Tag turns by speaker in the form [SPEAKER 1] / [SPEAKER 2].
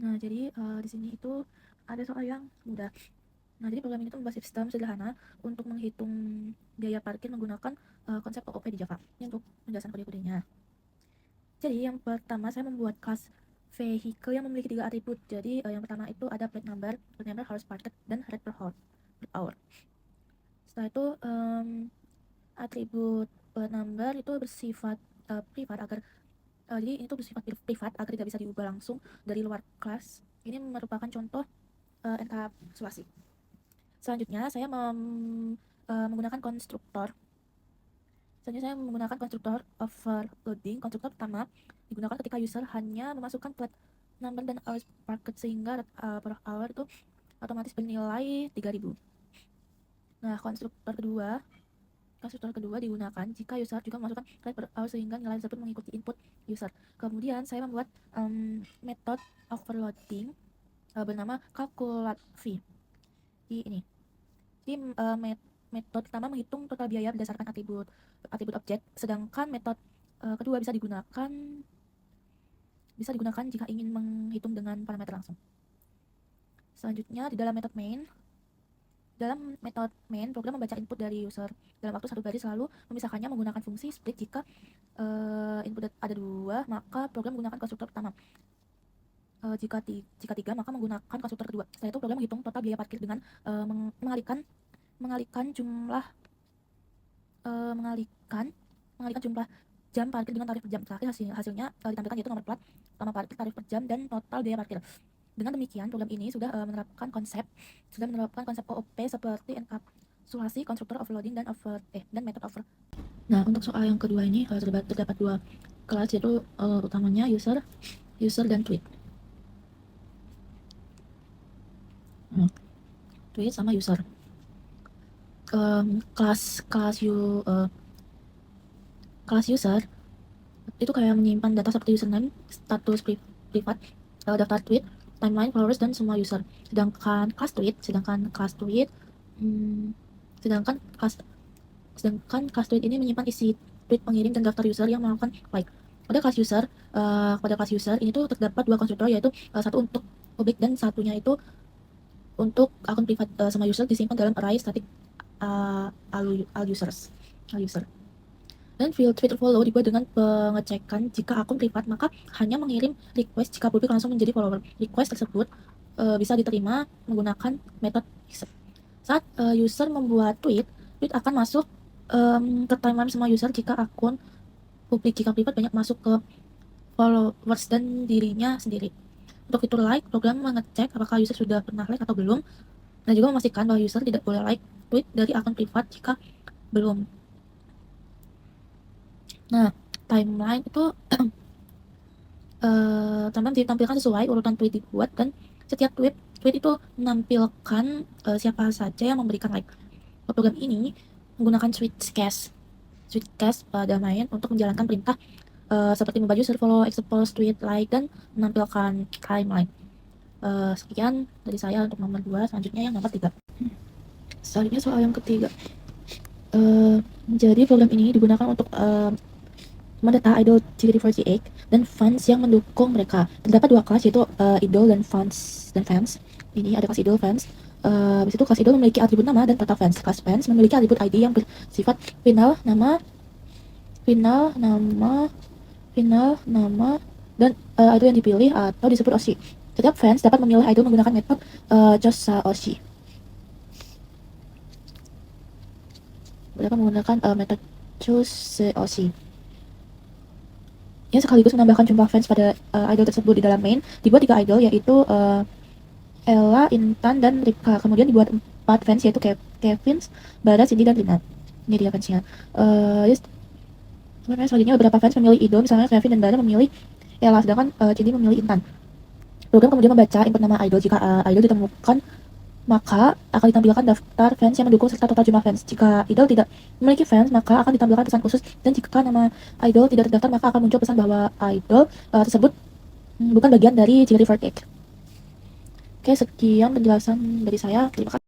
[SPEAKER 1] Nah, jadi di sini itu ada soal yang mudah. Nah, jadi program ini tuh membuat sistem sederhana untuk menghitung biaya parkir menggunakan konsep OOP di Java. Ini untuk penjelasan kode-kodenya. Jadi yang pertama saya membuat kelas vehicle yang memiliki 3 atribut. Jadi yang pertama itu ada plate number harus parked, dan rate per hour. Setelah itu atribut plate number itu bersifat privat agar jadi ini tuh bersifat privat agar tidak bisa diubah langsung dari luar kelas. Ini merupakan contoh enkapsulasi. Selanjutnya saya menggunakan konstruktor. Selanjutnya saya menggunakan konstruktor overloading. Konstruktor pertama digunakan ketika user hanya memasukkan plate number dan hours parked, sehingga per hour itu otomatis bernilai 3000. Nah, konstruktor kedua digunakan jika user juga memasukkan rate per hour, sehingga nilai tersebut mengikuti input user. Kemudian saya membuat method overloading bernama calculate fee. Ini. Jadi metode pertama menghitung total biaya berdasarkan atribut objek, sedangkan metode kedua bisa digunakan jika ingin menghitung dengan parameter langsung. Selanjutnya di dalam metode main, program membaca input dari user dalam waktu satu baris, lalu memisahkannya menggunakan fungsi split. Jika input ada 2, maka program menggunakan konstruktor pertama. Jika 3, maka menggunakan konstruktor kedua. Setelah itu program menghitung total biaya parkir dengan mengalihkan jumlah jam parkir dengan tarif per jam. Terakhir hasilnya ditampilkan, yaitu nomor plat, lama parkir, tarif per jam, dan total biaya parkir. Dengan demikian, program ini sudah menerapkan konsep OOP seperti enkapsulasi, konstruktor, overloading, dan method over. Nah, untuk soal yang kedua ini terdapat 2 kelas, yaitu utamanya user dan tweet. Tweet sama user. Kelas user itu kayak menyimpan data seperti username, status privat, daftar tweet, timeline, followers, dan semua user. Sedangkan kelas tweet ini menyimpan isi tweet pengirim dan daftar user yang melakukan like. Pada kelas user ini tuh terdapat 2 konstruktor, yaitu satu untuk publik dan satunya itu untuk akun privat. Sama user disimpan dalam array static all user. Dan field tweet follow dibuat dengan pengecekan jika akun privat, maka hanya mengirim request. Jika publik, langsung menjadi follower. Request tersebut bisa diterima menggunakan metode accept. Saat user membuat tweet akan masuk ke timeline semua user. Jika akun publik, jika privat, banyak masuk ke followers dan dirinya sendiri. Untuk fitur like, program mengecek apakah user sudah pernah like atau belum, dan juga memastikan bahwa user tidak boleh like tweet dari akun privat jika belum. Nah, timeline itu timeline ditampilkan sesuai urutan tweet dibuat, dan setiap tweet itu menampilkan siapa saja yang memberikan like. Program ini menggunakan switch case pada main untuk menjalankan perintah seperti membuat user follow, expose tweet, like, dan menampilkan timeline. Sekian dari saya untuk nomor 2. Selanjutnya yang nomor 3. Selanjutnya soal yang ketiga. Jadi program ini digunakan untuk mendata idol JKT48 dan fans yang mendukung mereka. Terdapat 2 kelas, yaitu idol dan fans. Ini ada kelas idol, fans. Habis itu kelas idol memiliki atribut nama dan total fans. Kelas fans memiliki atribut ID yang bersifat final nama, dan idol yang dipilih atau disebut OC. Setiap fans dapat memilih idol menggunakan metode choose OC. Mereka menggunakan metode choose OC. Yang sekaligus menambahkan jumlah fans pada idol tersebut. Di dalam main dibuat 3 idol, yaitu Ella, Intan, dan Ripka. Kemudian dibuat 4 fans, yaitu Kevin, Bara, Cindy, dan Lina. Ini dia fansnya. Selanjutnya beberapa fans memilih idol, misalnya Kevin dan Bara memilih Ella, sedangkan Cindy memilih Intan. Program kemudian membaca input nama idol. Jika idol ditemukan, maka akan ditampilkan daftar fans yang mendukung serta total jumlah fans. Jika idol tidak memiliki fans, maka akan ditampilkan pesan khusus, dan jika nama idol tidak terdaftar, maka akan muncul pesan bahwa idol tersebut bukan bagian dari JKT48. Oke, sekian penjelasan dari saya. Terima kasih.